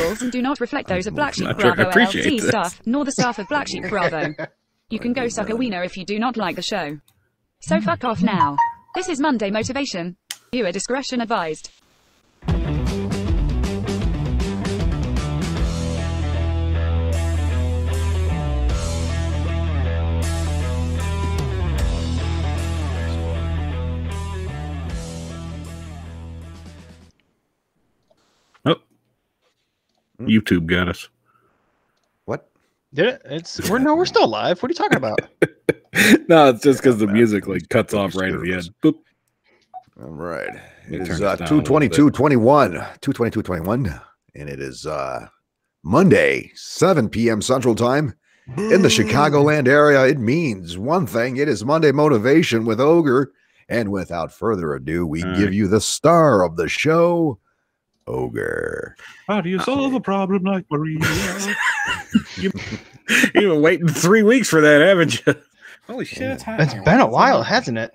credentials do not reflect those of Black Sheep Not sure I Bravo appreciate LT this. staff, nor the staff of Black Sheep Bravo. You can go suck a wiener if you do not like the show. So fuck off now. This is Monday Motivation. Viewer discretion advised. Oh, YouTube got us. What? Did it? We're still alive. What are you talking about? No, it's just because the music like cuts off right at the end. Boop. All right. It It is turns down a 2:22:21. 2:22:21. And it is Monday, 7 p.m. Central Time. In the Chicagoland area, it means one thing. It is Monday Motivation with Ogre. And without further ado, we give you the star of the show, Ogre. How do you solve a problem like Maria? You've been waiting 3 weeks for that, haven't you? Holy shit! It's been a while, hasn't it?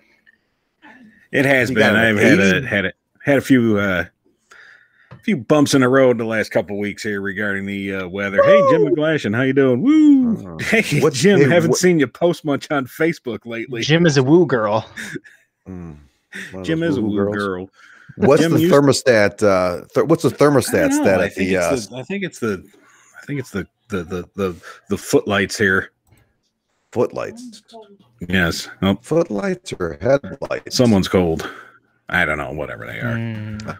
It has You been. got I've an had a few bumps in the road the last couple weeks here regarding the weather. Woo! Hey, Jim McGlashan, how you doing? Woo! Hey, Jim, haven't seen you post much on Facebook lately. Jim is a woo girl. Jim is a woo girl. What's Jim the thermostat? What's the thermostat stat I at think the? I think it's the footlights here. Footlights. Yes. Oh, Footlights or headlights? someone's cold. I don't know. Whatever they are.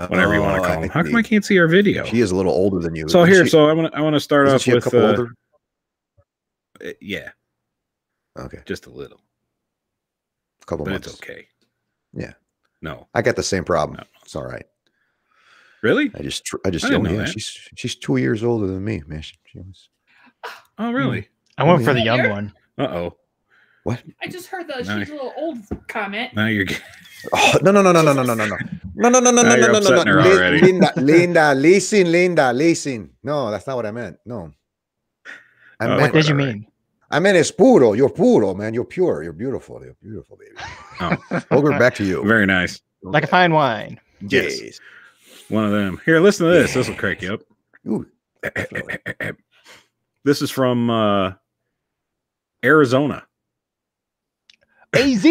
Whatever you want to call them. How come I can't see our video? She is a little older than you. So Isn't she- I want to start isn't off she a with couple older? yeah, Okay, just a little, a couple but months. it's okay. Yeah. No, I got the same problem. No. It's all right. really? I just, I didn't know yeah. that. She's 2 years older than me, man. She was. Oh, really? I went for the young one. Uh-oh. What? I just heard the Nice. she's a little old comment. Now you're Oh, no. Now you're upsetting her already. Linda, listen. No, that's not what I meant. No. I Oh, meant, What did you whatever. mean? I meant it's puro. You're puro, man. You're pure. You're beautiful. You're beautiful, baby. Oh, Ogre, back to you. very nice. Like a fine wine. Yes. One of them. Here, listen to this. This will crack you up. Ooh, This is from Arizona. AZ?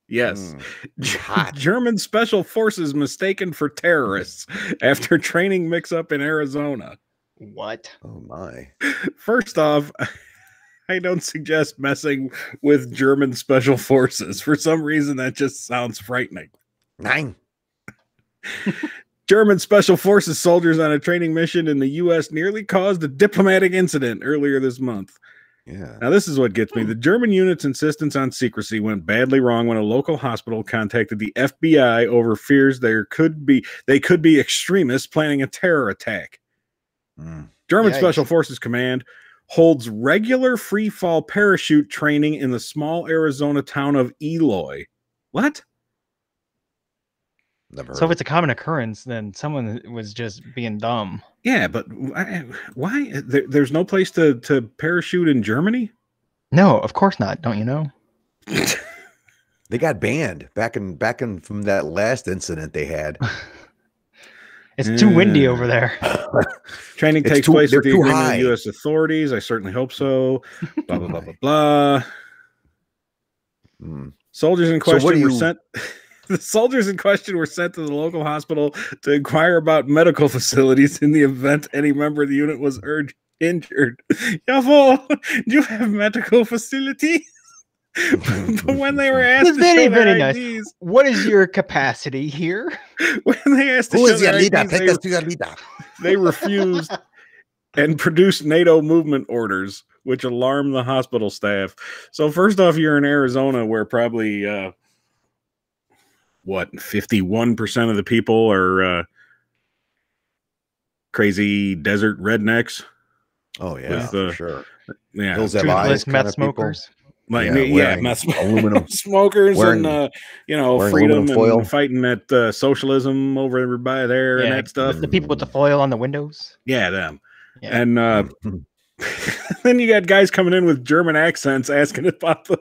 Yes. hot. German special forces mistaken for terrorists after training mix-up in Arizona. What? Oh my. First off, I don't suggest messing with German special forces. For some reason, that just sounds frightening. 9. German special forces soldiers on a training mission in the U.S. nearly caused a diplomatic incident earlier this month. Yeah. Now, this is what gets me. The German unit's insistence on secrecy went badly wrong when a local hospital contacted the FBI over fears they could be extremists planning a terror attack. German Yikes. Special Forces Command holds regular free fall parachute training in the small Arizona town of Eloy. What? Never So if heard. it's a common occurrence, then someone was just being dumb. Yeah, but why? There's no place to parachute in Germany? No, of course not. Don't you know? They got banned back in from that last incident they had. It's too windy over there. Training It's takes too- place they're with the too agreement high. of U.S. authorities. I certainly hope so. Blah, blah, blah, blah, blah. Soldiers in So what question do were you- sent. The soldiers in question were sent to the local hospital to inquire about medical facilities in the event any member of the unit was injured. Jawohl, do you have medical facility? But when they were asked It's to very, show their very nice. IDs, What is your capacity here? when they asked to Who show is your their leader? IDs, Take us to your leader. they refused and produced NATO movement orders, which alarmed the hospital staff. So first off, you're in Arizona, where probably 51% of the people are crazy desert rednecks. Oh yeah, With, for sure. Yeah, Hills have eyes Toothless kind meth of people. smokers. like Yeah, yeah, wearing meth aluminum- smokers wearing- and wearing freedom aluminum foil. and fighting at socialism over by there and Yeah, that stuff. The people with the foil on the windows. Yeah, them. Yeah. And Then you got guys coming in with German accents asking about the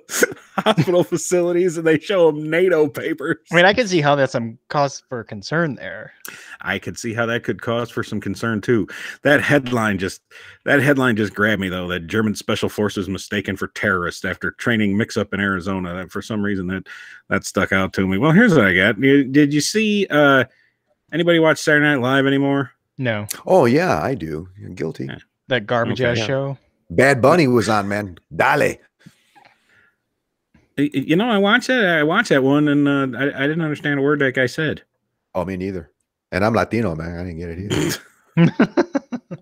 hospital facilities, and they show them NATO papers. I mean, I can see how that's some cause for concern there. I could see how that could cause for some concern too. That headline just grabbed me though. That German special forces mistaken for terrorists after training mix-up in Arizona. That for some reason that stuck out to me. Well, here's what I got. Did you see anybody watch Saturday Night Live anymore? No. Oh yeah, I do. You're guilty. Yeah. That garbage ass yeah. show. Bad Bunny was on, man. Dale. You know, I watched that one, and I didn't understand a word that guy said. Oh, me neither. And I'm Latino, man. I didn't get it either.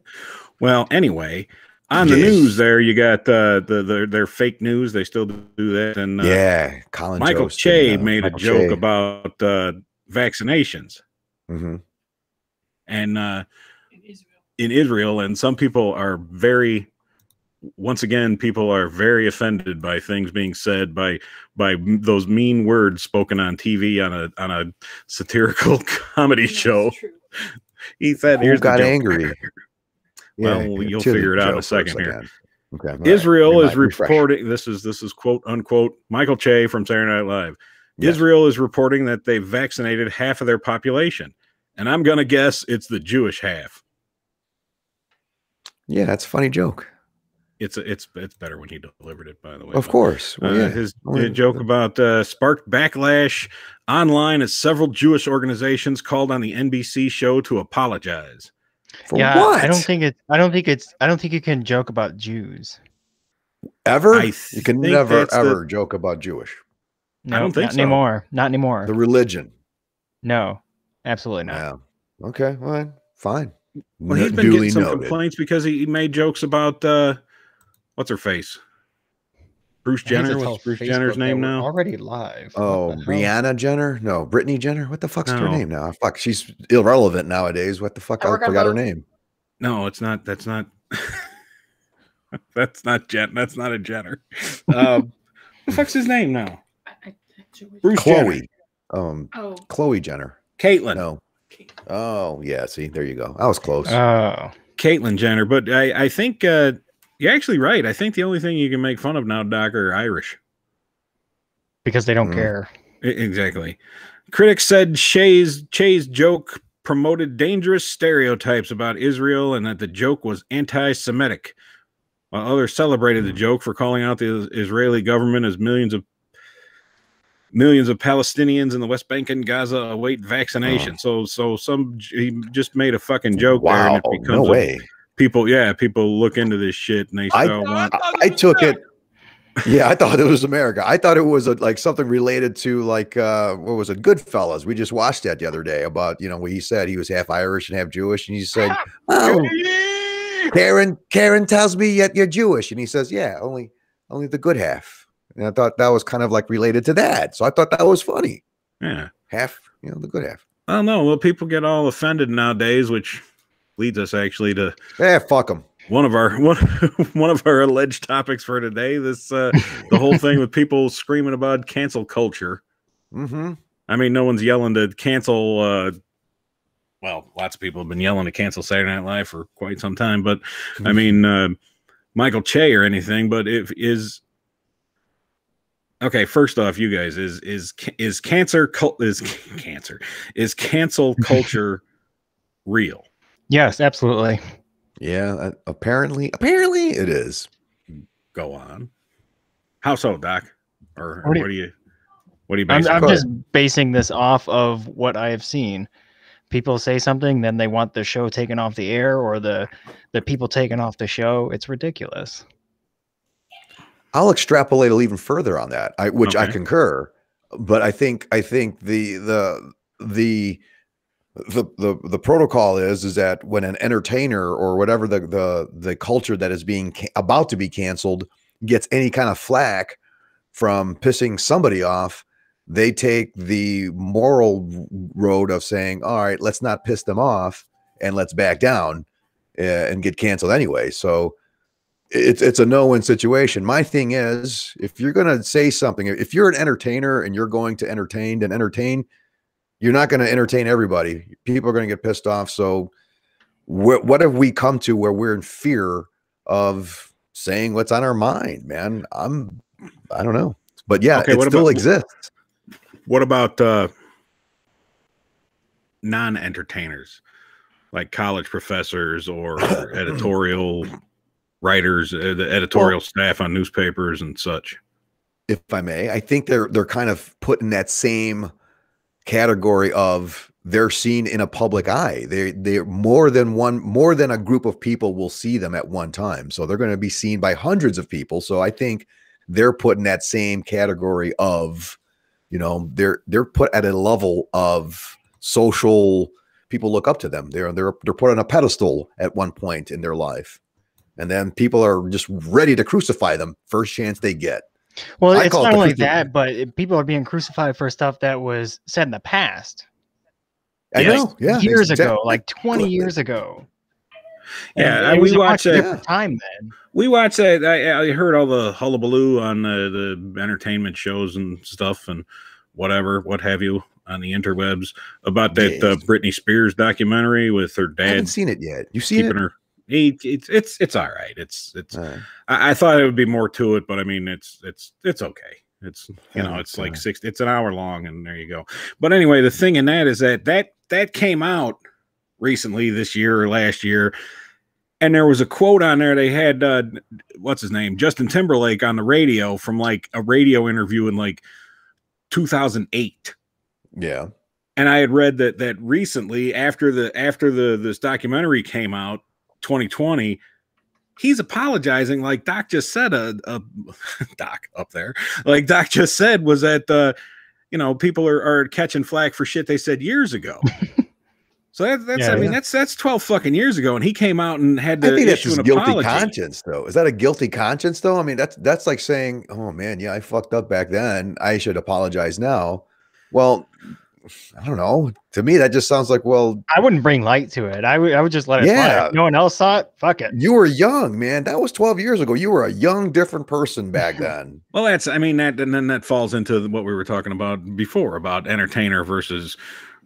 Well, anyway, on the news there, you got their fake news. They still do that. And yeah, Colin Michael Jost Che and, made Michael a joke Che. about vaccinations. Mm-hmm. And in Israel, and some people are very offended by things being said by those mean words spoken on TV on a satirical comedy show. He said, Who got angry? Well, you'll figure it out in a second here. Okay. Israel is reporting, this is quote unquote Michael Che from Saturday Night Live. Yes. Israel is reporting that they've vaccinated half of their population. And I'm going to guess it's the Jewish half. Yeah, that's a funny joke. It's better when he delivered it, by the way. Of course. Well, yeah. His joke about sparked backlash online as several Jewish organizations called on the NBC show to apologize. For Yeah, what? I don't think you can joke about Jews. Ever? I You can think never that's ever joke about Jewish. No, I don't think not so. anymore. Not anymore. The religion. No, absolutely not. Yeah. Okay. All right. Fine. Well, he's been getting some complaints because he made jokes about what's her face? Bruce Jenner. What's Bruce Jenner's name now? Already live. Oh, Brianna Jenner? No, Brittany Jenner. What the fuck's her name now? Fuck, she's irrelevant nowadays. What the fuck? I forgot her name. No, it's not. That's not. That's not Jen. That's not a Jenner. What the fuck's his name now? Bruce Chloe. Jenner. Chloe Jenner. Caitlyn. No. Oh yeah. See, there you go. I was close. Oh, Caitlyn Jenner. But I think you're actually right. I think the only thing you can make fun of now, Doc, are Irish. because they don't care. Exactly. Critics said Che's joke promoted dangerous stereotypes about Israel and that the joke was anti-Semitic, while others celebrated the joke for calling out the Israeli government as millions of Palestinians in the West Bank and Gaza await vaccination. So he just made a fucking joke there, and it becomes no way. People look into this shit and they start I took it. Yeah, I thought it was America. I thought it was like something related to like what was it, Goodfellas? We just watched that the other day about where he said he was half Irish and half Jewish, and he said, "Oh, Karen tells me you're Jewish," and he says, "Yeah, only the good half." And I thought that was kind of like related to that, so I thought that was funny. Yeah, half, the good half. I don't know. Well, people get all offended nowadays, which leads us actually to fuck them. One of our alleged topics for today, the whole thing with people screaming about cancel culture. Mm-hmm. I mean, no one's yelling to cancel. Well, lots of people have been yelling to cancel Saturday Night Live for quite some time, but I mean, Michael Che or anything. But okay. First off, you guys, is cancel culture real? Yes, absolutely. Yeah, apparently it is. Go on. How so, Doc? Or what do you basing? I'm just basing this off of what I have seen. People say something, then they want the show taken off the air, or the people taken off the show. It's ridiculous. I'll extrapolate a little even further on that, which I concur. But I think the protocol is that when an entertainer or whatever the culture that is being about to be canceled gets any kind of flack from pissing somebody off, they take the moral road of saying, all right, let's not piss them off and let's back down and get canceled anyway. So it's a no-win situation. My thing is, if you're going to say something, if you're an entertainer and you're going to entertain, then entertain. You're not going to entertain everybody. People are going to get pissed off. So what have we come to where we're in fear of saying what's on our mind, man. I don't know. But yeah, Okay, it still exists. What about non-entertainers, like college professors or editorial writers, the editorial staff on newspapers and such? If I may, I think they're kind of put in that same category of they're seen in a public eye. They're more than a group of people will see them at one time. So they're going to be seen by hundreds of people. So I think they're put in that same category of, they're put at a level of social, people look up to them. They're put on a pedestal at one point in their life. And then people are just ready to crucify them first chance they get. Well, it's not only that, but people are being crucified for stuff that was said in the past. I know, yeah, years ago, like 20 years ago. Yeah, we watched a different time then. We watched that. I heard all the hullabaloo on the entertainment shows and stuff and what have you on the interwebs about that Britney Spears documentary with her dad. I haven't seen it yet. You seen it? Her. It's all right. I thought it would be more to it, but I mean, it's okay. It's it's like it's an hour long, and there you go. But anyway, the thing in that is that came out recently this year or last year, and there was a quote on there. They had what's his name, Justin Timberlake, on the radio from like a radio interview in like 2008. Yeah. And I had read that recently after this documentary came out, 2020, he's apologizing, like Doc just said. Doc up there, like Doc just said, was that people are catching flack for shit they said years ago. So that's 12 fucking years ago, and he came out and had to issue an guilty apology. Conscience, though. Is that a guilty conscience, though? I mean, that's like saying, "Oh man, yeah, I fucked up back then. I should apologize now." Well, I don't know. To me, that just sounds like, well, I wouldn't bring light to it. I would just let it fly. If no one else saw it, fuck it. You were young, man. That was 12 years ago. You were a young, different person back then. Well, that falls into what we were talking about before about entertainer versus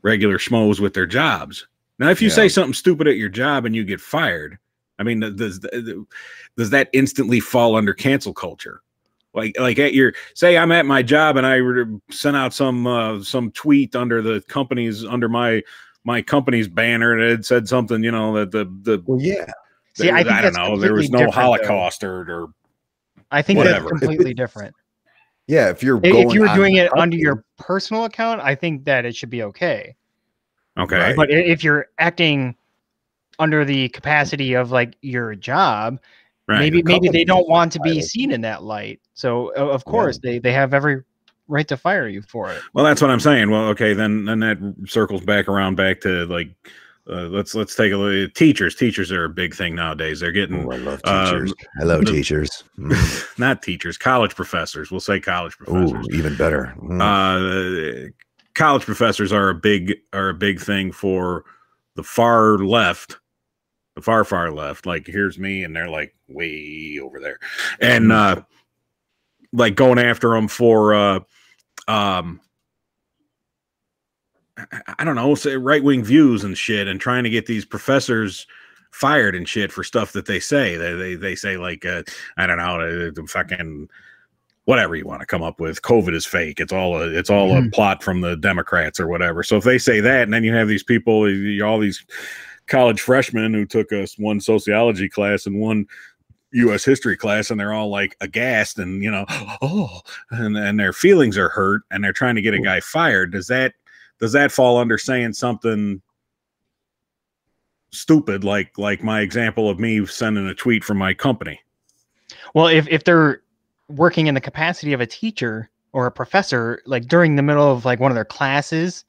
regular schmoes with their jobs. Now, if you say something stupid at your job and you get fired, I mean, does that instantly fall under cancel culture? Like at your, say I'm at my job and I sent out some tweet under my company's banner and it said something, that well, yeah. See, I don't know, there was no Holocaust or I think whatever. That's completely different. Yeah, if you were doing it under your personal account, I think that it should be okay. Okay. Right. But if you're acting under the capacity of like your job, maybe they don't want to be seen in that light. So of course they have every right to fire you for it. Well, that's what I'm saying. Well, okay, then that circles back to like let's take a look at teachers. Teachers are a big thing nowadays. They're getting I love teachers. Hello, teachers. Not teachers, college professors. We'll say college professors. Ooh, even better. College professors are a big thing for the far left. The far left, like here's me, and they're like way over there, and like going after them for I don't know, say right-wing views and shit, and trying to get these professors fired and shit for stuff that they say. They say like I don't know, fucking whatever you want to come up with. COVID is fake. It's all a plot from the Democrats or whatever. So if they say that, and then you have these people, all these college freshmen who took one sociology class and one U.S. history class, and they're all like aghast and and their feelings are hurt, and they're trying to get a guy fired. Does that fall under saying something stupid like my example of me sending a tweet from my company? Well, if they're working in the capacity of a teacher or a professor, like during the middle of like one of their classes,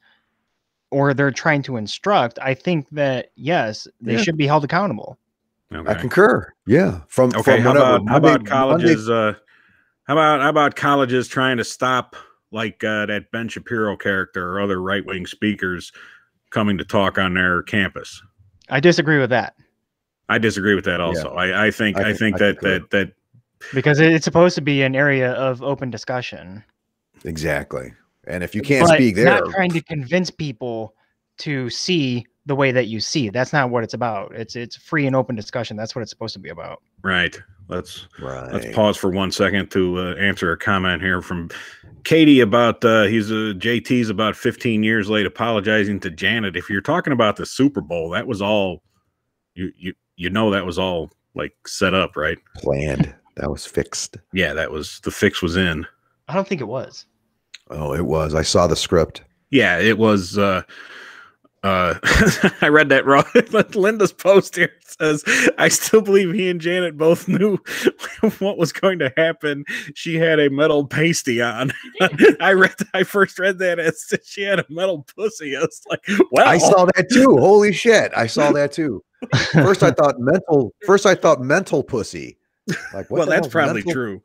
or they're trying to instruct, I think that yes, they should be held accountable. Okay. I concur. Yeah. How about colleges? How about colleges trying to stop like that Ben Shapiro character or other right-wing speakers coming to talk on their campus? I disagree with that. I disagree with that also. Yeah. I think that because it's supposed to be an area of open discussion. Exactly. And if you can't speak there, not trying to convince people to see the way that you see. That's not what it's about. It's free and open discussion. That's what it's supposed to be about. Right. Let's Right. pause for 1 second to answer a comment here from Katie about JT's about 15 years late apologizing to Janet. If you're talking about the Super Bowl, that was all that was all like set up, right? Planned. That was fixed. Yeah, the fix was in. I don't think it was. Oh, it was. I saw the script. Yeah, it was. I read that wrong. Linda's post here says, I still believe he and Janet both knew what was going to happen. She had a metal pasty on. I first read that as she had a metal pussy. I was like, wow. I saw that too. Holy shit. I saw that too. First I thought mental pussy. Like, what well, the that's hell's probably true.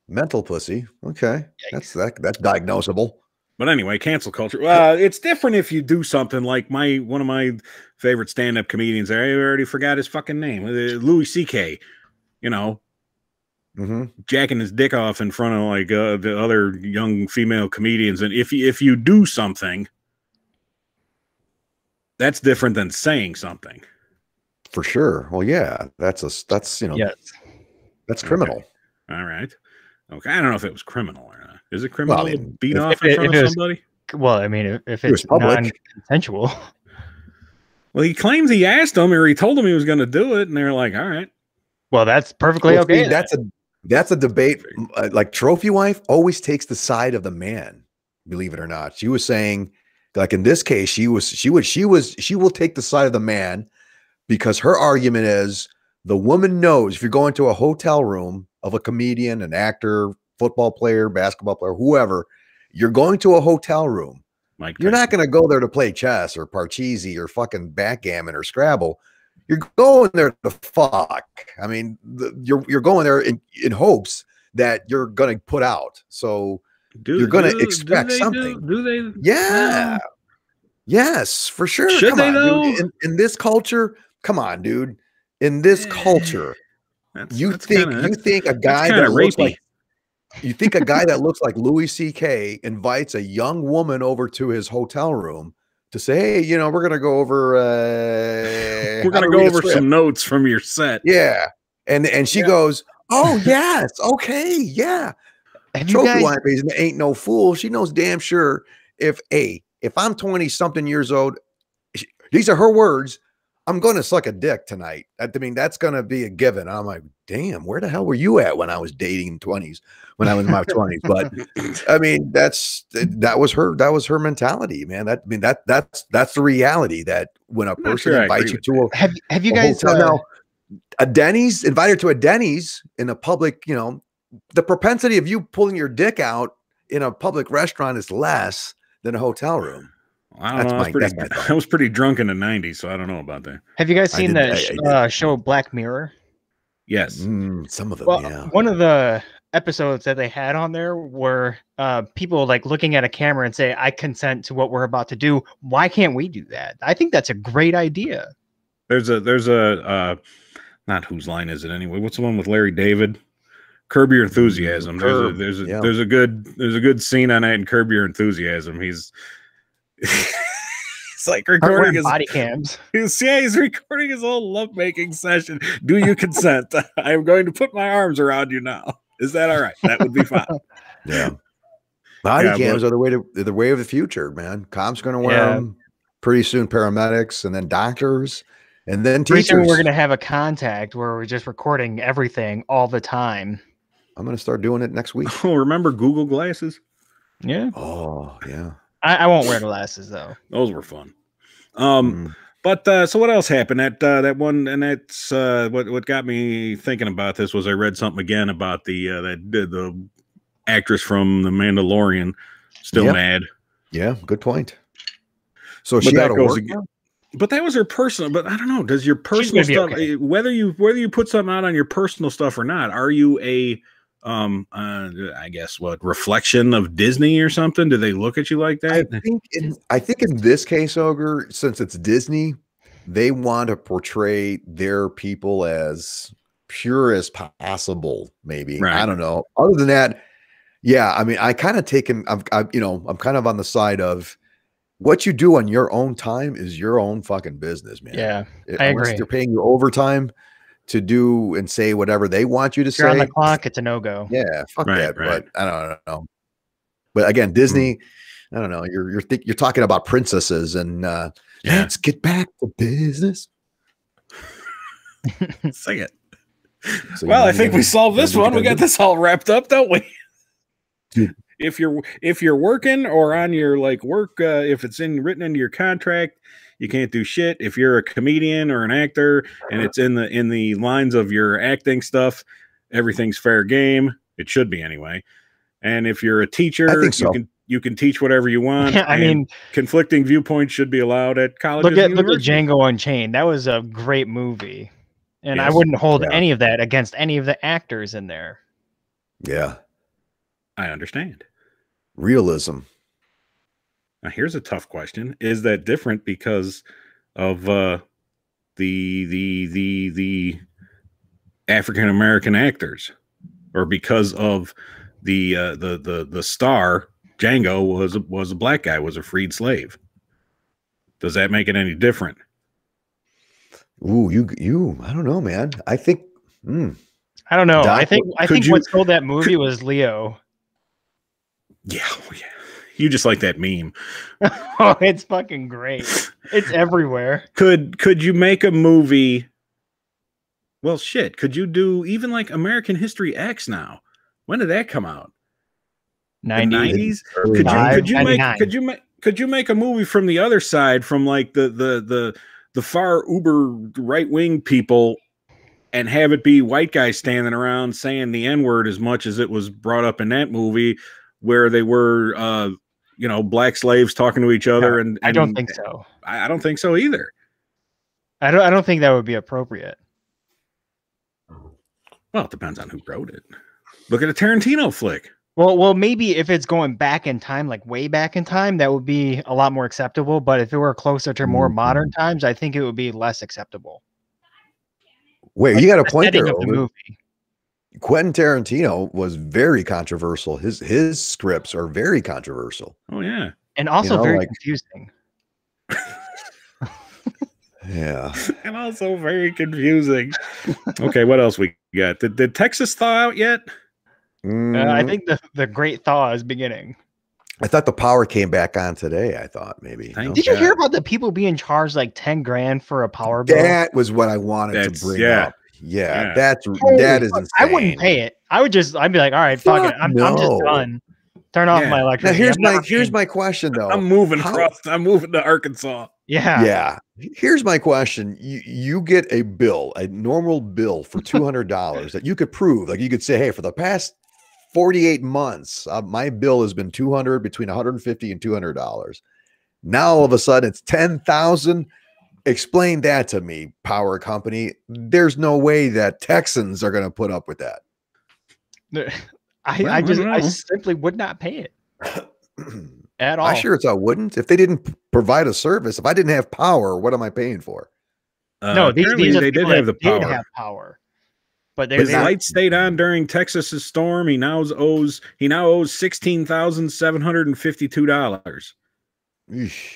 Mental pussy. Okay. Yikes. That's diagnosable. But anyway, cancel culture. It's different if you do something like one of my favorite stand-up comedians. I already forgot his fucking name. Louis C.K. You know, jacking his dick off in front of like the other young female comedians. And if you do something, that's different than saying something. For sure. Well, yeah, that's Yes. that's criminal. Okay. All right. Okay. I don't know if it was criminal or not. Is it criminal to beat if off in front of somebody? Well, I mean, if It was it's public. non-consensual. Well, he claims he asked them or he told them he was going to do it, and they're like, all right. Well, that's perfectly Well, okay. see, that's a debate. Like trophy wife always takes the side of the man. Believe it or not, she was saying, like in this case, she will take the side of the man because her argument is the woman knows if you're going to a hotel room of a comedian, an actor, football player, basketball player, whoever, you're going to a hotel room. You're not going to go there to play chess or Parcheesi or fucking backgammon or Scrabble. You're going there to fuck. I mean, you're going there in hopes that you're going to put out. So you're going to expect something. Do they? Yeah. Yes, for sure. Should Come they on, though? dude. In this culture, come on, dude. In this culture, you think a guy that looks like Louis C.K. invites a young woman over to his hotel room to say, hey, we're going to go over we're going to go over some notes from your set. Yeah. And she goes, oh, yes. Okay. Yeah. Trophy wife ain't no fool. She knows damn sure if I'm 20 something years old, these are her words. I'm going to suck a dick tonight. I mean, that's going to be a given. I'm like, damn, where the hell were you at when I was dating 20s, when I was in my 20s? But I mean, that was her mentality, man. That's the reality that when a person invites you to have you guys now a Denny's, invite her to a Denny's in a public, the propensity of you pulling your dick out in a public restaurant is less than a hotel room. I don't know. I was pretty drunk in the 90s, so I don't know about that. Have you guys seen the show Black Mirror? Yes. Some of them, yeah. One of the episodes that they had on there were people like looking at a camera and say, I consent to what we're about to do. Why can't we do that? I think that's a great idea. There's a not whose line is it anyway? What's the one with Larry David? Curb Your Enthusiasm. There's a good scene on that in Curb Your Enthusiasm. He's like recording his body cams. He's recording his whole lovemaking session. Do you consent? I am going to put my arms around you now. Is that all right? That would be fine. Yeah. Body cams are the way of the future, man. Cops going to wear them pretty soon. Paramedics and then doctors and then teachers. Pretty soon we're going to have a contact where we're just recording everything all the time. I'm going to start doing it next week. Oh, remember Google Glasses? Yeah. Oh, yeah. I won't wear glasses though. Those were fun. But so what else happened? That one, and that's what got me thinking about this was I read something again about the actress from the Mandalorian still mad. Yeah, good point. So she had to work. But that was her personal. But I don't know. Does your personal stuff, whether you put something out on your personal stuff or not, are you a I guess reflection of Disney or something? Do they look at you like that? I think in this case, Ogre, since it's Disney, they want to portray their people as pure as possible. Maybe I don't know. Other than that, yeah. I mean, I'm kind of on the side of what you do on your own time is your own fucking business, man. Yeah, I Unless agree. they're paying you overtime to do and say whatever they want you to If you're on the say. clock, it's a no-go. Yeah, fuck Right, that. right. But I don't know. But again, Disney, I don't know. You're talking about princesses and let's get back to business. Sing it. So, Well, I think we solved this one. We got this all wrapped up, don't we? Dude. If you're working or on your like work, if it's written into your contract, you can't do shit. If you're a comedian or an actor and it's in the lines of your acting stuff, everything's fair game. It should be anyway. And if you're a teacher, I think so. you can teach whatever you want. I mean, conflicting viewpoints should be allowed at colleges. look at Django Unchained. That was a great movie, and I Yes. wouldn't hold Yeah. any of that against any of the actors in there. Yeah. I understand. Realism. Now, here's a tough question: is that different because of the African American actors, or because of the star Django was a black guy, was a freed slave? Does that make it any different? Ooh, you. I don't know, man. I think. I don't know. Doc, I think could you- what sold that movie was Leo. Yeah, yeah. You just like that meme. Oh, it's fucking great. It's everywhere. Could you make a movie? Well, shit. Could you do even like American History X now? When did that come out? 90s. Early Could you make a movie from the other side, from like the far uber right wing people, and have it be white guys standing around saying the N-word as much as it was brought up in that movie, where they were black slaves talking to each other? And I don't think so. I don't think so either. I don't think that would be appropriate. Well, it depends on who wrote it. Look at a Tarantino flick. Well, maybe if it's going back in time, like way back in time, that would be a lot more acceptable. But if it were closer to more modern times, I think it would be less acceptable. Wait, Like, you got a the point setting there. of the Ogre. movie. Quentin Tarantino was very controversial. His scripts are very controversial. Oh yeah. And also know, very like- confusing. Yeah. And also very confusing. Okay, what else we got? Did Texas thaw out yet? I think the Great Thaw is beginning. I thought the power came back on today. I thought maybe. Thank No? Did you Yeah. hear about the people being charged like 10 grand for a power bill? That was what I wanted That's- to bring yeah. up. Yeah, Yeah. that is Fuck, insane. I wouldn't pay it. I'd be like, all right, fuck it. Fuck I'm just no. done. Turn off Yeah. my Now electricity. here's I'm never here's paying- my question though. I'm moving How- I'm moving to Arkansas. Yeah. Yeah. Here's my question. You get a normal bill for $200 that you could prove. Like you could say, hey, for the past 48 months, my bill has been between $150 and $200. Now all of a sudden it's 10,000. Explain that to me, power company. There's no way that Texans are going to put up with that. I don't know. simply would not pay it at all. I sure as I wouldn't. If they didn't provide a service, if I didn't have power, what am I paying for? No, apparently these are they did people have the that did power. have power, but His they're lights stayed on during Texas's storm. He now owes $16,752. Eesh.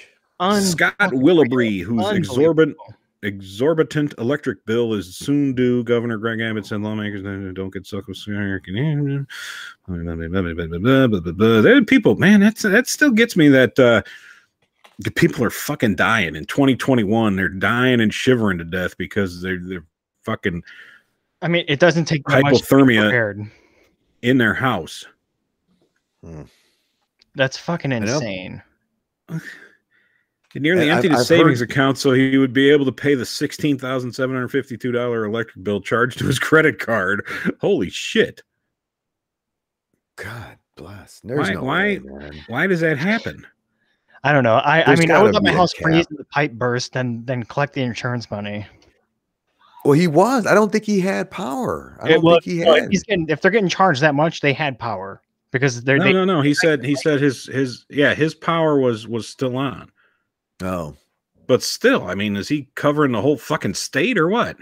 Scott unfucking Willoughby, whose Unbelievable. exorbitant electric bill is soon due. Governor Greg Abbott said lawmakers don't get stuck with American. People, man, that still gets me that the people are fucking dying in 2021. They're dying and shivering to death because they're fucking I mean, it doesn't take that much to be hypothermia prepared. in their house. That's fucking know. insane. He nearly I- emptied his I've savings heard- account so he would be able to pay the $16,752 electric bill charged to his credit card. Holy shit. God bless. There's no Why- way, man. Why does that happen? I don't know. I There's mean, I would gotta let my be a house cap. freeze and the pipe burst, then collect the insurance money. Well, he was. I don't think he had power. I don't think he well, had. if they're getting charged that much, they had power because they're they, No. He said his power was still on. No. But still, I mean, is he covering the whole fucking state or what?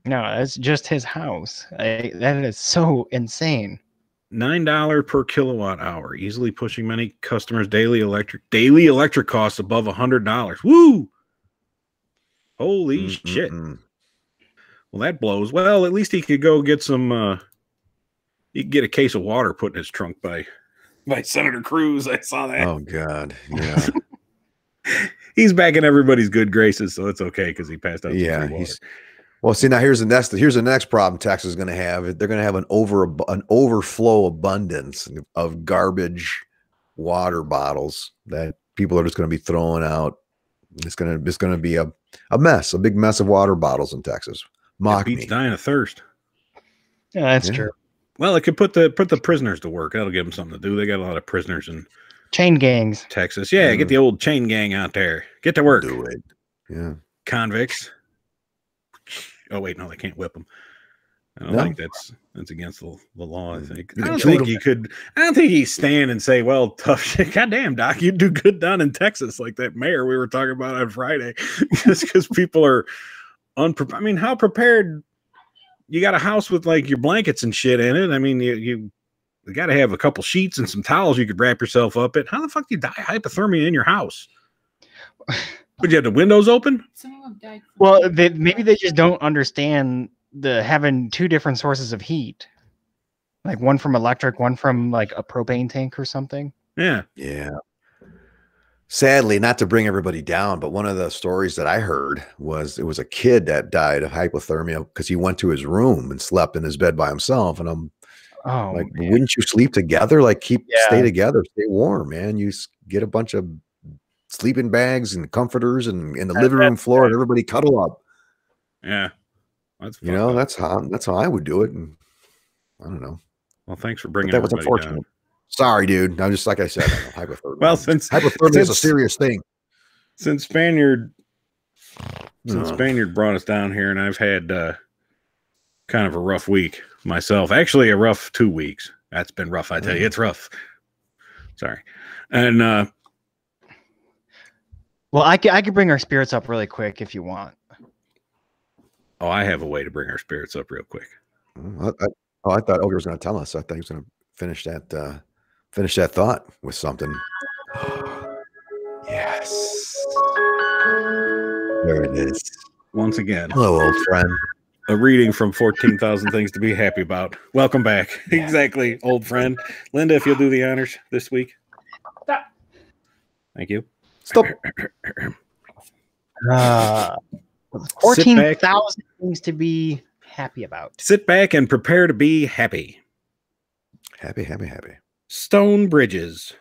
no, it's just his house. That is so insane. $9 per kilowatt hour, easily pushing many customers' daily electric costs above $100. Woo! Holy shit! Well, that blows. Well, at least he could go get some. He could get a case of water put in his trunk by Senator Cruz. I saw that. Oh God, yeah. He's back in everybody's good graces, so it's okay because he passed out. Yeah, well. See, now here's the next problem Texas is going to have. They're going to have an overflow abundance of garbage water bottles that people are just going to be throwing out. It's going to be a mess, a big mess of water bottles in Texas. Mock me. Dying of thirst. Yeah, that's true. Well, it could put the prisoners to work. That'll give them something to do. They got a lot of prisoners in chain gangs, Texas. Yeah, get the old chain gang out there. Get to work. Do it. Yeah. Convicts. Oh wait, no, they can't whip them. I don't think that's against the law. I think. I don't think he could. I don't think he'd stand and say, "Well, tough shit." Goddamn, Doc, you do good down in Texas, like that mayor we were talking about on Friday, just because people are unprepared. I mean, how prepared? You got a house with like your blankets and shit in it. I mean, you got to have a couple sheets and some towels you could wrap yourself up in. How the fuck do you die of hypothermia in your house? Would you have the windows open? Well, maybe they just don't understand having two different sources of heat, like one from electric, one from like a propane tank or something. Yeah. Sadly, not to bring everybody down, but one of the stories that I heard was it was a kid that died of hypothermia because he went to his room and slept in his bed by himself. And I'm like, man. Wouldn't you sleep together? Like, stay together, stay warm, man. You get a bunch of sleeping bags and comforters and in the living room floor, and everybody cuddle up. Yeah, that's how I would do it. And I don't know. Well, thanks for bringing that was everybody unfortunate. down. Sorry, dude. I'm just like I said, hypothermia. Well, since hypothermia is a serious thing. Since Spaniard brought us down here, and I've had kind of a rough week myself. Actually, a rough 2 weeks. That's been rough. I tell you, it's rough. Sorry, and well, I could bring our spirits up really quick if you want. Oh, I have a way to bring our spirits up real quick. I thought Ogre was going to tell us. I thought he was going to finish that thought with something. Yes. There it is. Once again. Hello, old friend. A reading from 14,000 Things to Be Happy About. Welcome back. Exactly, old friend. Linda, if you'll do the honors this week. Stop. Thank you. Stop. 14,000 things to be happy about. Sit back and prepare to be happy. Happy, happy, happy. Stone bridges.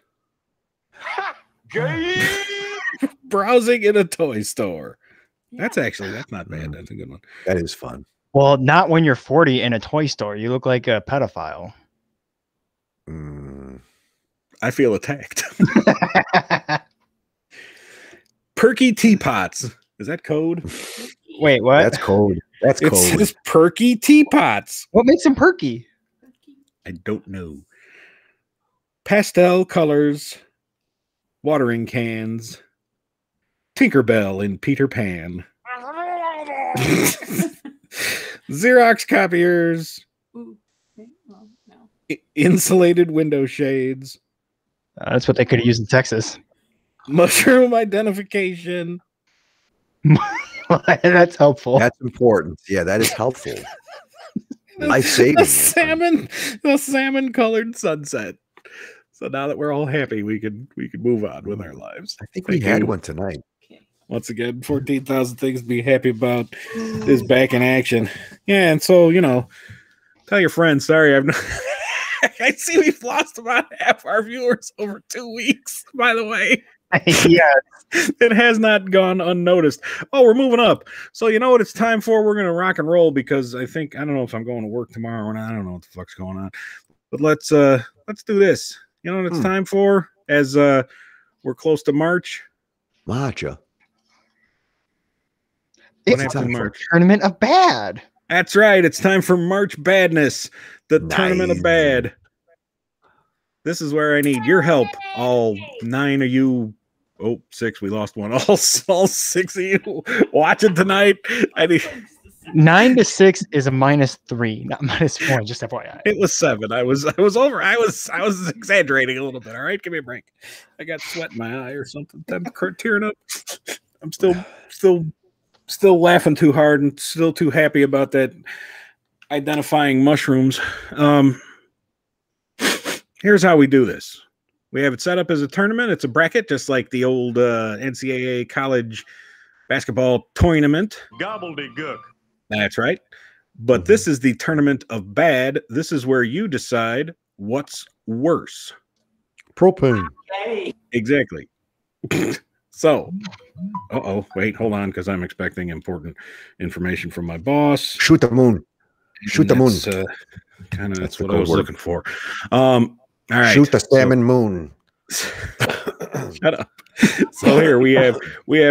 Browsing in a toy store. That's not bad. That's a good one. That is fun. Well, not when you're 40 in a toy store. You look like a pedophile. I feel attacked. Perky teapots. Is that code? Wait, what? That's code. That's code. It says perky teapots. What makes them perky? I don't know. Pastel colors. Watering cans. Tinkerbell in Peter Pan. Xerox copiers. Ooh. Okay. Well, no. Insulated window shades. That's what they could have used in Texas. Mushroom identification. That's helpful. That's important. Yeah, that is helpful. Life-saving. The salmon colored sunset. So now that we're all happy, we could move on with our lives. I think we had one tonight. Once again, 14,000 Things to Be Happy About is back in action. Yeah, and so, tell your friends, sorry, I see we've lost about half our viewers over 2 weeks, by the way. Yeah. It has not gone unnoticed. Oh, we're moving up. So you know what it's time for? We're going to rock and roll because I don't know if I'm going to work tomorrow or not. I don't know what the fuck's going on. But let's do this. You know what it's time for? As we're close to March. Marcha. It's time for Tournament of Bad. That's right. It's time for March Badness, the Tournament of Bad. This is where I need your help. All 9 of you. Oh, 6. We lost one. All 6 of you watching tonight. 9 to 6 is a -3, not -1. Just FYI. It was 7. I was over. I was exaggerating a little bit. All right, give me a break. I got sweat in my eye or something. I'm tearing up. I'm still laughing too hard and still too happy about that identifying mushrooms. Here's how we do this. We have it set up as a tournament. It's a bracket, just like the old NCAA college basketball tournament. Gobbledygook. That's right. But this is the tournament of bad. This is where you decide what's worse. Propane. Exactly. So, wait, hold on, because I'm expecting important information from my boss. Shoot the moon. Shoot the moon. That's what I was looking for. All right. Shoot the salmon moon. Shut up. So here we have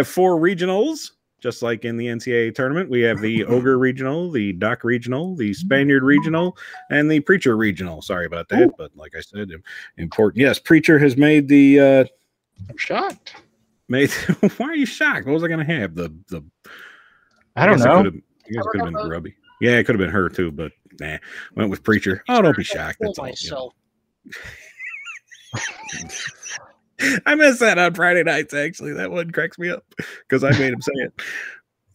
4 regionals, just like in the NCAA tournament. We have the Ogre regional, the Doc regional, the Spaniard regional, and the Preacher regional. Sorry about that, but like I said, important. Yes, Preacher has made the. I'm shocked. Why are you shocked? What was I going to have? I don't know. It could have been Grubby. Yeah, it could have been her too, but nah. Went with Preacher. Oh, don't be shocked. That's all. You know. I miss that on Friday nights, actually. That one cracks me up because I made him say it.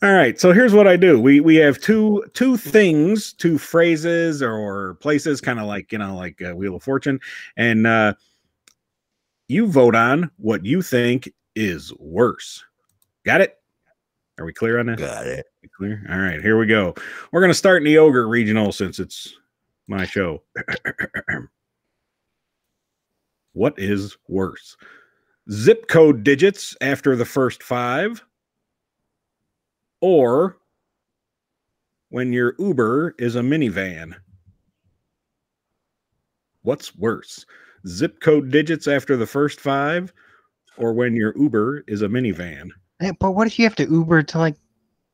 All right, so here's what I do. We have two things, 2 phrases or places, kind of like, like Wheel of Fortune, and you vote on what you think is worse. Got it? Are we clear on that? Got it. Clear? All right, here we go. We're going to start in the Ogre regional since it's my show. What is worse? Zip code digits after the first 5, or when your Uber is a minivan? What's worse? Zip code digits after the first 5, or when your Uber is a minivan? But what if you have to Uber to like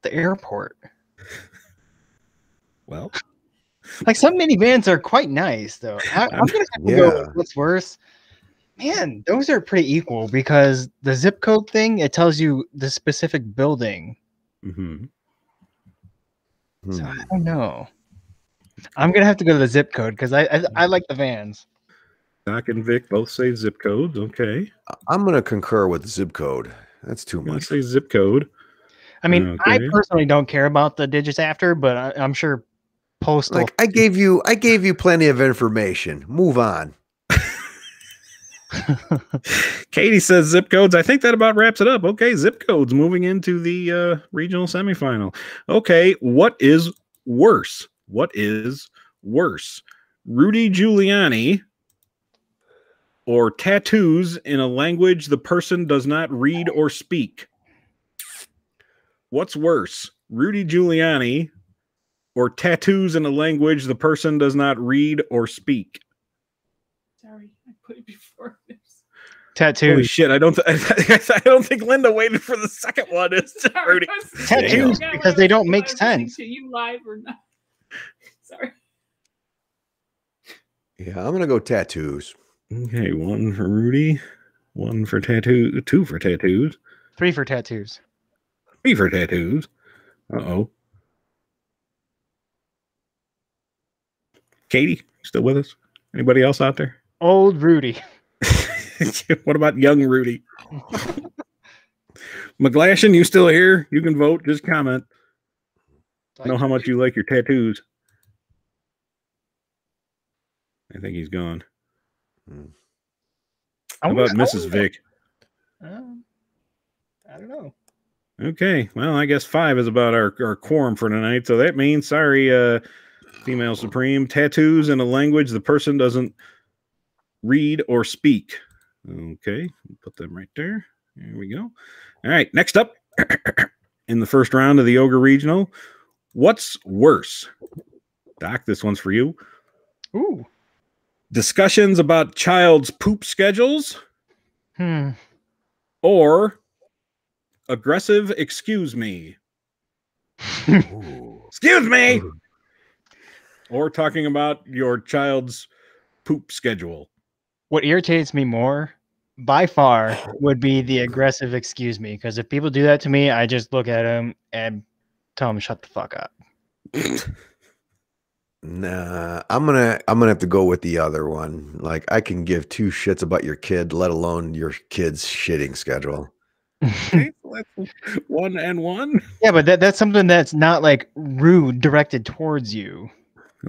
the airport? Well, like some minivans are quite nice, though. I'm gonna have to go with what's worse. Man, those are pretty equal because the zip code thing, it tells you the specific building. Mm-hmm. So I don't know. I'm gonna have to go to the zip code because I like the vans. Doc and Vic both say zip codes. Okay. I'm going to concur with zip code. That's too I'm gonna much. say zip code. I mean, Okay. I personally don't care about the digits after, but I'm sure postal. Like I gave you plenty of information. Move on. Katie says zip codes. I think that about wraps it up. Okay, zip codes moving into the regional semifinal. Okay, what is worse? What is worse? Rudy Giuliani or tattoos in a language the person does not read or speak? What's worse? Rudy Giuliani or tattoos in a language the person does not read or speak? Sorry, I put it before this. Tattoos. Holy shit! I don't think Linda waited for the second one. It's Sorry, Rudy. Tattoos I because they don't make sense. To you live or not? Sorry. Yeah, I'm going to go tattoos. Okay, 1 for Rudy, 1 for tattoo, 2 for tattoos, 3 for tattoos. 3 for tattoos. Uh-oh. Katie, still with us? Anybody else out there? Old Rudy. What about young Rudy? McGlashan, you still here? You can vote. Just comment. Know how much you like your tattoos. I think he's gone. How about Mrs. Vic? I don't know. Okay, well, I guess 5 is about our quorum for tonight. So that means, sorry, female supreme, tattoos in a language the person doesn't read or speak. Okay, put them right there. There we go. All right, next up in the first round of the Ogre Regional, what's worse? Doc, this one's for you. Ooh. Discussions about child's poop schedules or aggressive excuse me. Excuse me. Or talking about your child's poop schedule. What irritates me more by far would be the aggressive excuse me, because if people do that to me, I just look at them and tell them shut the fuck up. Nah, I'm gonna have to go with the other one. Like, I can give two shits about your kid, let alone your kid's shitting schedule. Okay, so that's 1 and 1. Yeah, but that's something that's not like rude directed towards you.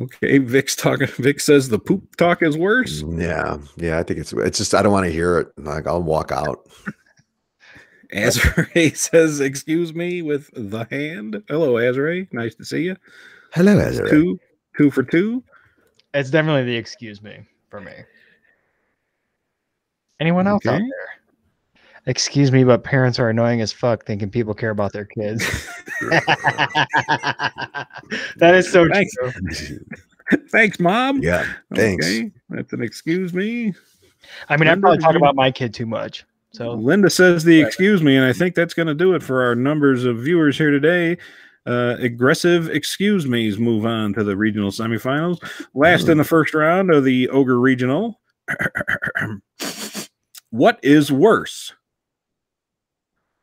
Okay, Vic's talking. Vic says the poop talk is worse. Yeah, I think it's just I don't want to hear it. Like, I'll walk out. Azrae says, "Excuse me," with the hand. Hello, Azrae. Nice to see you. Hello, Ezra. Two for 2. It's definitely the excuse me for me. Anyone else out Okay. there? Excuse me, but parents are annoying as fuck thinking people care about their kids. That is so Thanks. true. Thanks, Mom. Yeah, thanks. Okay, that's an excuse me. I mean, I Linda, probably talk you- about my kid too much. So Linda says the excuse me, and I think that's going to do it for our numbers of viewers here today. Aggressive excuse me's move on to the regional semifinals. Last in the first round of the Ogre Regional. What is worse?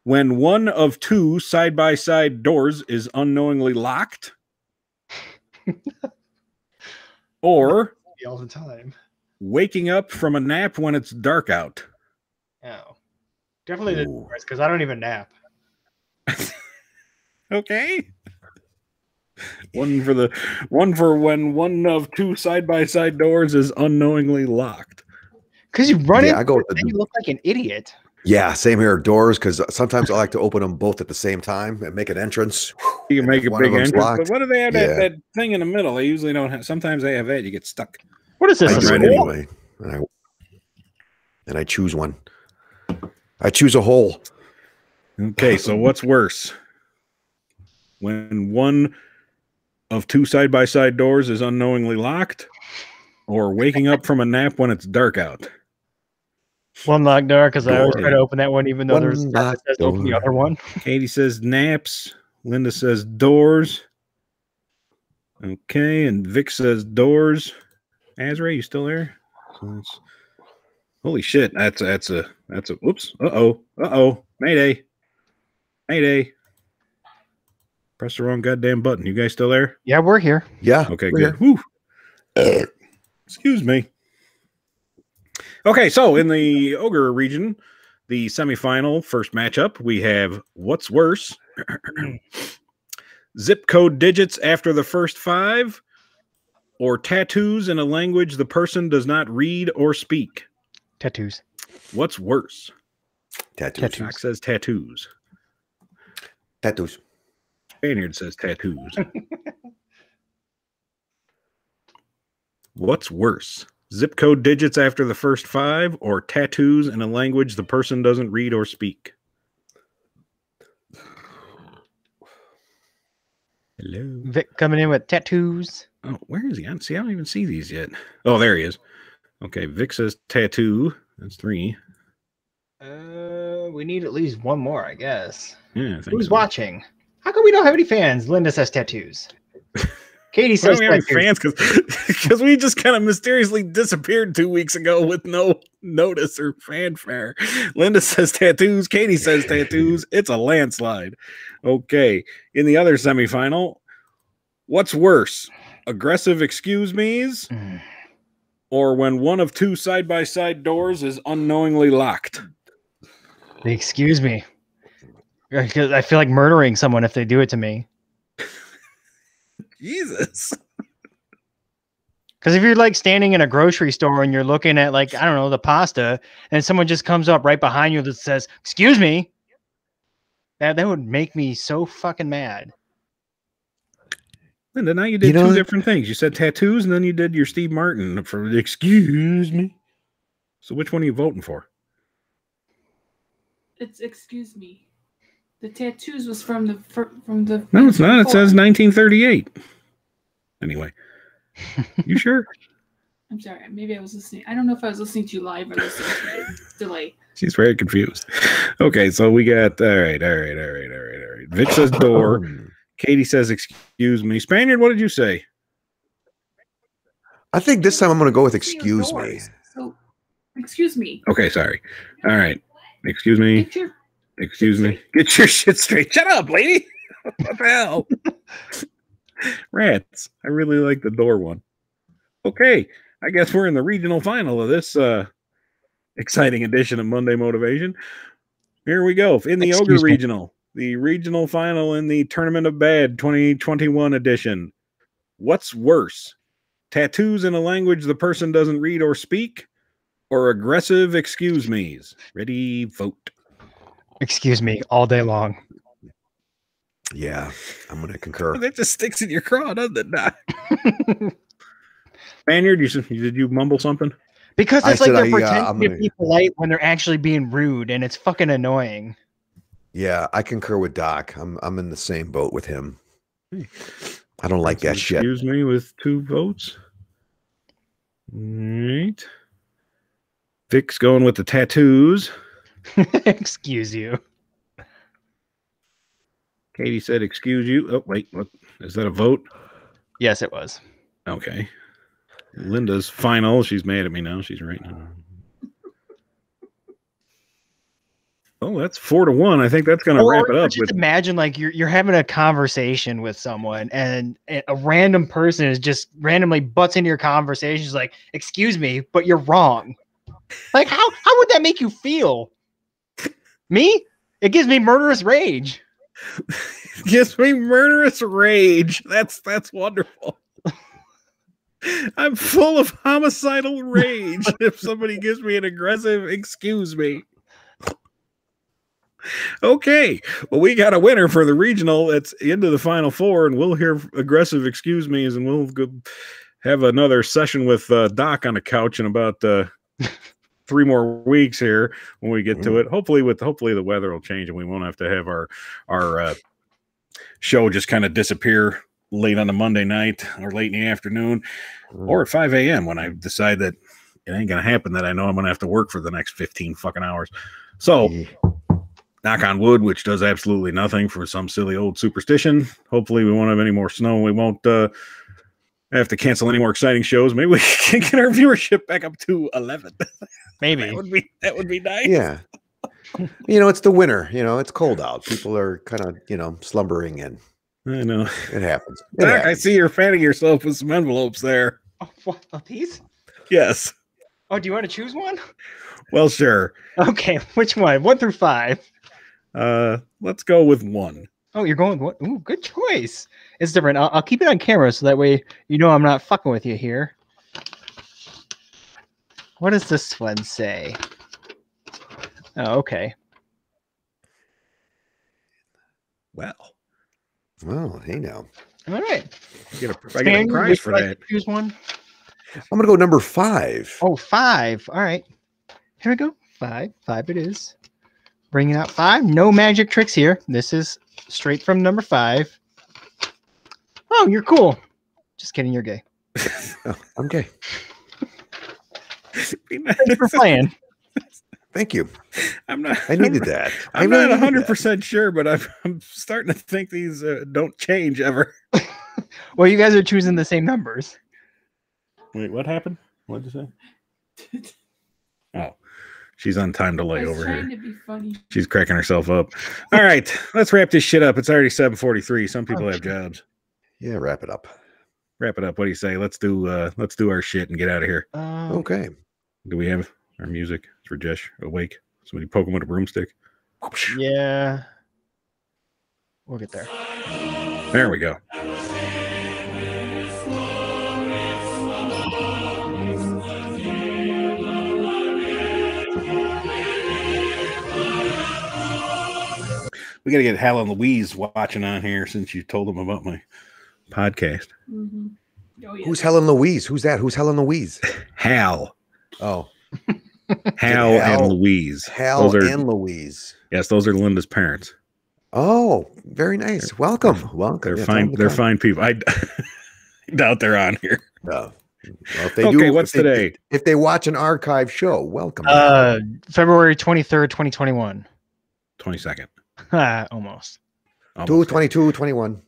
When one of two side-by-side doors is unknowingly locked? Or all the time. waking up from a nap when it's dark out? Oh, definitely the Ooh. because I don't even nap. Okay. One for when one of two side-by-side doors is unknowingly locked. Because you run Yeah, in, I go with and you look like an idiot. Yeah, same here. Doors, because sometimes I like to open them both at the same time and make an entrance. You can And make if a one of big them's entrance, locked, but what do they have yeah. that thing in the middle? They usually don't have. Sometimes they have that. You get stuck. What is this? I A do it school? anyway. And I choose one. I choose a hole. Okay, so what's worse? When one of two side-by-side doors is unknowingly locked, or waking up from a nap when it's dark out? One locked door because I always Door. try to open that one, even though One there's stuff that locked says to open the door. other one. Katie says naps. Linda says doors. Okay, and Vic says doors. Azrae, you still there? Holy shit! That's a whoops. Mayday. Press the wrong goddamn button. You guys still there? Yeah, we're here. Yeah. Okay, we're good. Whew. Excuse me. Okay, so in the Ogre region, the semifinal first matchup, we have what's worse? Zip code digits after the first 5, or tattoos in a language the person does not read or speak? Tattoos. What's worse? Tattoos. Doc says tattoos. Tattoos. Spaniard says tattoos. What's worse? Zip code digits after the first 5, or tattoos in a language the person doesn't read or speak? Hello. Vic coming in with tattoos. Oh, where is he? I don't even see these yet. Oh, there he is. Okay, Vic says tattoo. That's 3. We need at least one more, I guess. Yeah, I think Who's so. watching? How come we don't have any fans? Linda says tattoos. Katie Why says don't we have any tattoos. fans? Because we just kind of mysteriously disappeared 2 weeks ago with no notice or fanfare. Linda says tattoos. Katie says tattoos. It's a landslide. Okay. In the other semifinal, what's worse? Aggressive excuse me's, or when one of two side-by-side doors is unknowingly locked? Excuse me. Because I feel like murdering someone if they do it to me. Jesus. Because if you're like standing in a grocery store and you're looking at like, I don't know, the pasta, and someone just comes up right behind you that says, excuse me, that would make me so fucking mad. Linda, now you did You know two what? different things. You said tattoos, and then you did your Steve Martin for excuse me. So which one are you voting for? It's excuse me. The tattoos was from the No, it's not. It before. says 1938. Anyway, you sure? I'm sorry. Maybe I was listening. I don't know if I was listening to you live or listening to the delay. She's very confused. Okay, so we got all right. Vic says door. Katie says excuse me. Spaniard, what did you say? I think this time I'm going to go with It's excuse me. yours. So, excuse me. Okay, sorry. All right. Excuse me. Get your Excuse me. Get your shit straight. Shut up, lady. What the hell? Rats. I really like the door one. Okay, I guess we're in the regional final of this exciting edition of Monday Motivation. Here we go. In the Ogre Regional, the regional final in the Tournament of Bad 2021 edition. What's worse? Tattoos in a language the person doesn't read or speak, or aggressive excuse me's? Ready, vote. Excuse me, all day long. Yeah, I'm going to concur. That just sticks in your craw, doesn't it? Nah. Spaniard, did you mumble something? Because it's like they're pretending to be polite when they're actually being rude, and it's fucking annoying. Yeah, I concur with Doc. I'm in the same boat with him. I don't like that shit. Excuse me, with 2 votes. Right. Vic's going with the tattoos. Excuse you. Katie said, excuse you. Oh, wait. What, is that a vote? Yes, it was. Okay. Linda's final. She's mad at me now. She's right now. Oh, that's 4-1. I think that's going to wrap it up. Just imagine like you're having a conversation with someone and a random person is just randomly butts into your conversation. Is like, excuse me, but you're wrong. Like, how would that make you feel? Me? It gives me murderous rage. It gives me murderous rage. That's wonderful. I'm full of homicidal rage if somebody gives me an aggressive excuse me. Okay, well, we got a winner for the regional. It's into the final 4, and we'll hear aggressive excuse me's, and we'll go have another session with Doc on the couch in about 3 more weeks here when we get to it. Hopefully the weather will change and we won't have to have our show just kind of disappear late on a Monday night or late in the afternoon or at 5 a.m. when I decide that it ain't gonna happen, that I know I'm gonna have to work for the next 15 fucking hours. So knock on wood, which does absolutely nothing for some silly old superstition. Hopefully we won't have any more snow. We won't have to cancel any more exciting shows. Maybe we can get our viewership back up to 11. Maybe. that would be nice. Yeah. It's the winter. It's cold out. People are kind of, slumbering in. I know. It happens. Doc, I see you're fanning yourself with some envelopes there. Oh, what? These? Yes. Oh, do you want to choose one? Well, sure. Okay, which one? 1 through 5. Let's go with 1. Oh, you're going with what? Ooh, good choice. It's different. I'll keep it on camera so that way I'm not fucking with you here. What does this one say? Oh, okay. Well, hey now. All right. I get a prize for that. Choose one. I'm going to go number 5. Oh, 5. All right. Here we go. 5. 5 it is. Bringing out 5. No magic tricks here. This is straight from number 5. Oh, you're cool. Just kidding. You're gay. Oh, I'm gay. Thanks for playing. Thank you. I needed that. I'm not 100% sure, but I'm starting to think these don't change ever. Well, you guys are choosing the same numbers. Wait, what happened? What did you say? Oh, she's on time delay over here. To be funny. She's cracking herself up. All right, let's wrap this shit up. It's already 7:43. Some people have jobs. Yeah, wrap it up. Wrap it up. What do you say? Let's do our shit and get out of here. Okay. Do we have our music? Is Rajesh awake? Somebody poke him with a broomstick. Yeah. We'll get there. There we go. We got to get Hal and Louise watching on here since you told them about my podcast. Mm-hmm. Oh, yeah. Who's Helen Louise? Who's that? Who's Helen Louise? Hal. Oh. Hal and Louise. Hal and Louise. Yes, those are Linda's parents. Oh, very nice. Welcome. Welcome. They're fine. They're fine people. I doubt they're on here. No. Well, if they okay, do, what's today? If they watch an archive show, welcome. February 23rd, 2021. 22nd. Almost. 2/22/21.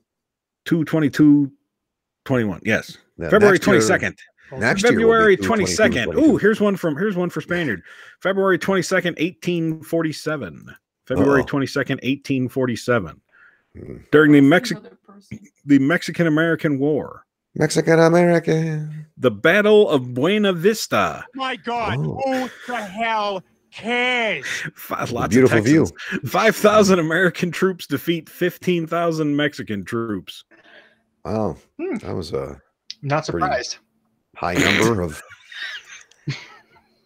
2/22/21. Yes. February 22nd. Next February 22nd. Ooh, here's one for Spaniard. February 22nd, 1847. February 22nd, 1847. During the Another person. Mexican-American War. Mexican American. The Battle of Buena Vista. My God, Oh. who the hell cares? Lots Beautiful of Texans. 5,000 American troops defeat 15,000 Mexican troops. Wow, that was a Not surprised. high number of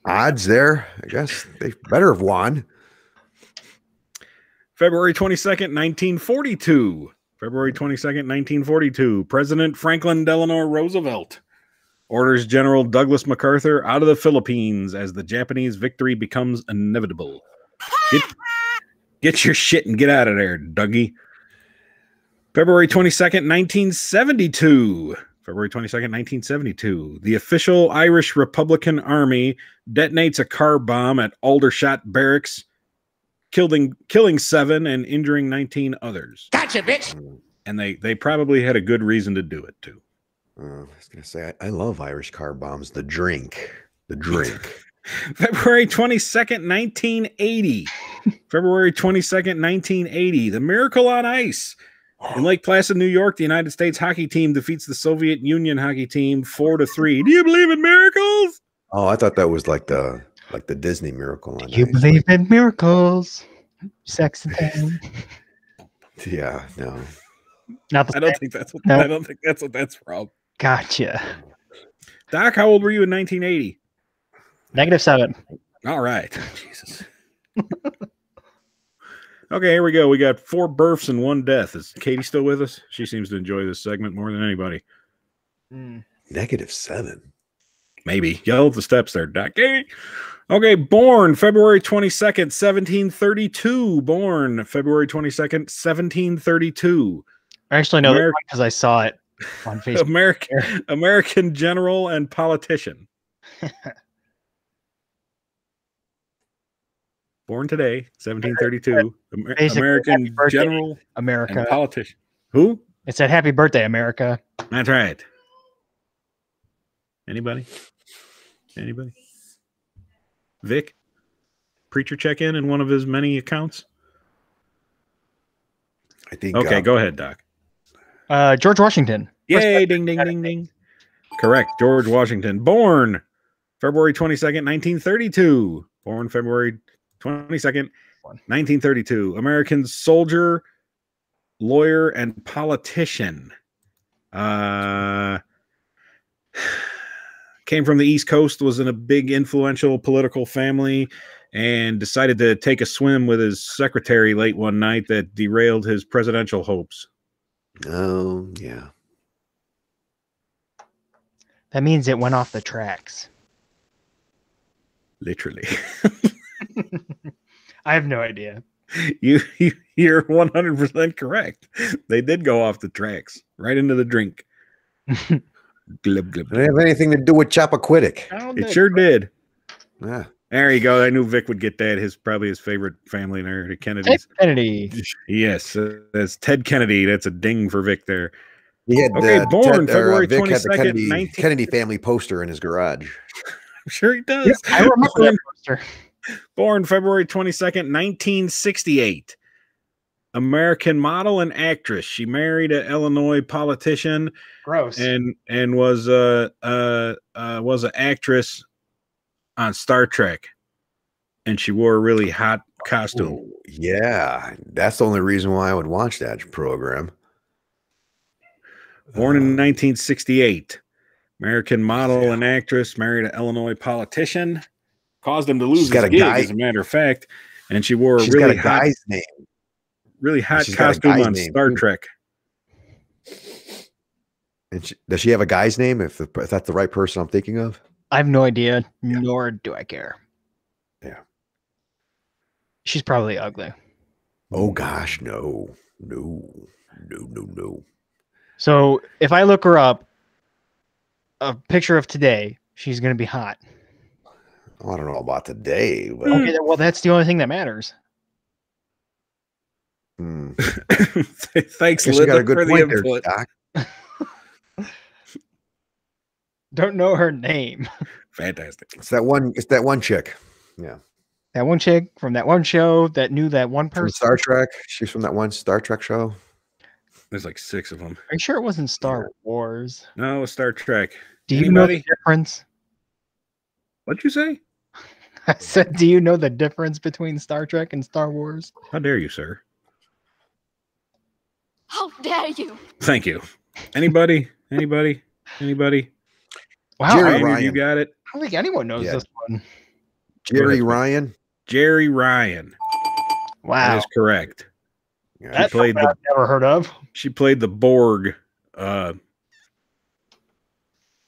odds there. I guess they better have won. February 22nd, 1942. February 22nd, 1942. President Franklin Delano Roosevelt orders General Douglas MacArthur out of the Philippines as the Japanese victory becomes inevitable. Get your shit and get out of there, Dougie. February 22nd, 1972. February 22nd, 1972. The official Irish Republican Army detonates a car bomb at Aldershot Barracks, killing 7 and injuring 19 others. Gotcha, bitch. And they probably had a good reason to do it, too. I was going to say, I love Irish car bombs. The drink. February 22nd, 1980. February 22nd, 1980. The Miracle on Ice. In Lake Placid, New York, the United States hockey team defeats the Soviet Union hockey team 4-3. Do you believe in miracles? Oh, I thought that was like the Disney Miracle on You Ice. believe in miracles, sex and time. Yeah, no. Not the I don't think that's what, No. I don't think that's what that's from. Gotcha. Doc, how old were you in 1980? -7. All right. Jesus. Okay, here we go. We got 4 births and 1 death. Is Katie still with us? She seems to enjoy this segment more than anybody. -7. Maybe. Yell at the steps there, Doc. Okay, born February 22nd, 1732. Born February 22nd, 1732. Actually, no, Ameri- because I saw it on Facebook. American general and politician. Born today, 1732. Basically, American happy birthday, general America. and politician. Who? It said "Happy Birthday, America." That's right. Anybody? Vic? Preacher check in one of his many accounts? I think. Okay, go ahead, Doc. George Washington. Yay, ding, ding, ding, ding. Correct, George Washington. Born February 22nd, 1932. Born February 22nd, 1932. American soldier, lawyer, and politician. Came from the East Coast, was in a big influential political family, and decided to take a swim with his secretary late one night that derailed his presidential hopes. Oh, yeah. That means it went off the tracks. Literally. I have no idea. You're 100% correct. They did go off the tracks, right into the drink. Glib, glib, Did it glib. have anything to do with Chappaquiddick? It sure did. Yeah. There you go. I knew Vic would get that. Probably his favorite family there, the Kennedys. Kennedy. Yes, that's Ted Kennedy. That's a ding for Vic there. He had Okay, born February Vic had the 22nd, Kennedy family poster in his garage. I'm sure he does. I remember that poster. Born February 22nd, 1968. American model and actress. She married an Illinois politician Gross. and was an actress on Star Trek. And she wore a really hot costume. Oh, yeah, that's the only reason why I would watch that program. Born in 1968. American model and actress, married an Illinois politician. Caused him to lose his gig, as a matter of fact. And she wore a really hot guy's name. Really hot She's got a costume guy's on name, Star too. Trek. And does she have a guy's name? If that's the right person I'm thinking of. I have no idea, nor do I care. Yeah. She's probably ugly. Oh gosh, no. So if I look her up, a picture of today, she's going to be hot. I don't know about today, but Okay, well, that's the only thing that matters. Thanks, you got a Linda, good for the point there, input. Doc. Don't know her name. Fantastic. It's that one chick. Yeah. That one chick from that one show that knew that one From person. Star Trek. She's from that one Star Trek show. There's like 6 of them. Are you sure it wasn't Star Wars? No, it's Star Trek. Do you know Anybody? the difference? What'd you say? I said, do you know the difference between Star Trek and Star Wars? How dare you, sir? How dare you? Thank you. Anybody? Anybody? Anybody? Wow, Jerry Amy, Ryan. you got it. I don't think anyone knows Yeah. this one. Jerry Go ahead, Ryan. Jerry Ryan. That Wow, is correct. Yeah. that's played something I've never heard of. She played the Borg. What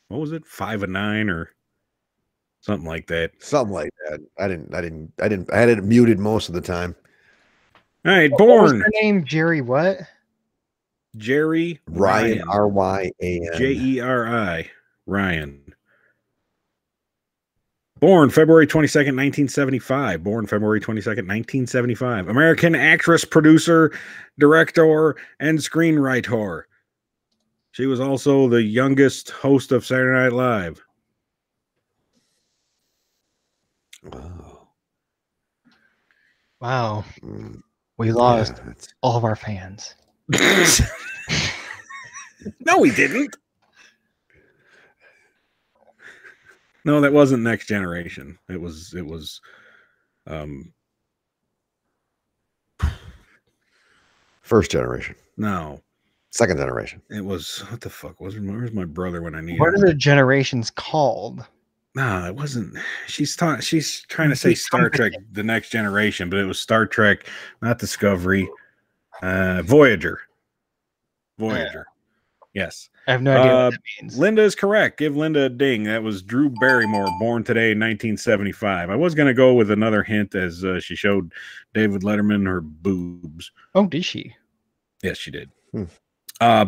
was it? 5 of 9 or something like that. Something like that. I had it muted most of the time. All right, What was born her name? Jerry what? Jerry Ryan, Ryan. R-Y-A-N. Jeri. Ryan. Born February 22nd, 1975. Born February 22nd, 1975. American actress, producer, director, and screenwriter. She was also the youngest host of Saturday Night Live. Oh. Wow, Mm, we lost yeah, that's- all of our fans. No, we didn't. No, that wasn't Next Generation. It was First generation. no. Second generation. It was what the fuck was where's my brother when I need What him? are the generations called? Nah, it wasn't. She's trying to say Star Trek: The Next Generation, but it was Star Trek, not Discovery. Voyager. Voyager. Yes. I have no idea what that means. Linda is correct. Give Linda a ding. That was Drew Barrymore, born today in 1975. I was going to go with another hint as she showed David Letterman her boobs. Oh, did she? Yes, she did. Hmm.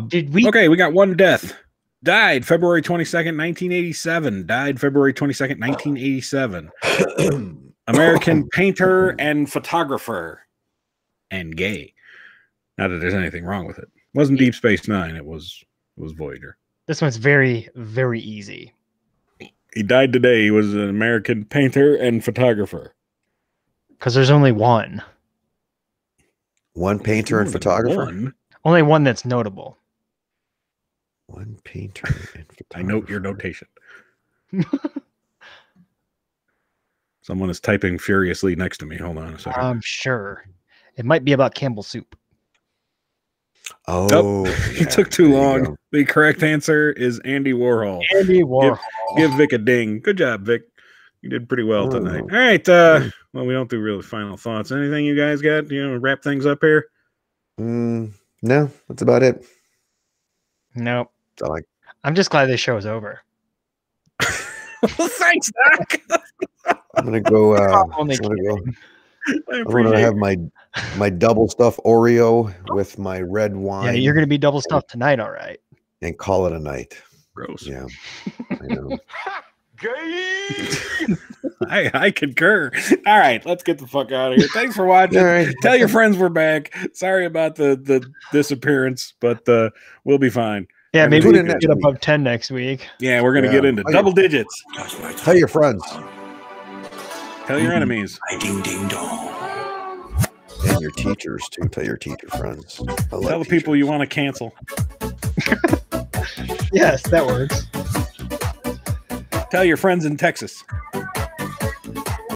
Did we? Okay, we got one death. Died February 22nd, 1987. Died February 22nd, 1987. American painter and photographer. And gay. Not that there's anything wrong with it. Wasn't Deep Space Nine. It was Voyager. This one's very, very easy. He died today. He was an American painter and photographer. Because there's only one. One painter and photographer. One. Only one that's notable. One painter and photographer. I note your notation. Someone is typing furiously next to me. Hold on a second. I'm sure. It might be about Campbell soup. Oh, Nope. He yeah, took too there you long. go. The correct answer is Andy Warhol. Andy Warhol. Give Vic a ding. Good job, Vic. You did pretty well tonight. Oh. All right. Well, we don't do really final thoughts. Anything you guys got? You know, wrap things up here. No, that's about it. Nope. That's all I'm just glad this show is over. Well, thanks, Doc. I'm gonna go. Only I'm gonna go. I I'm appreciate gonna it. have my double stuffed Oreo with my red Yeah, wine. you're going to be double stuffed tonight, all right. and call it a night. Gross. Yeah, I know. I concur. All right, let's get the fuck out of here. Thanks for watching. All right. Tell your friends we're back. Sorry about the disappearance, but we'll be fine. Yeah, I mean, maybe tune we in can next get week. above 10 next week. Yeah, we're gonna Yeah. get into Oh, double digits. Tell your friends Tell your enemies. Ding ding dong. and your teachers too. Tell your teacher friends. I love Tell the people you teachers. want to cancel. Yes, that works. Tell your friends in Texas.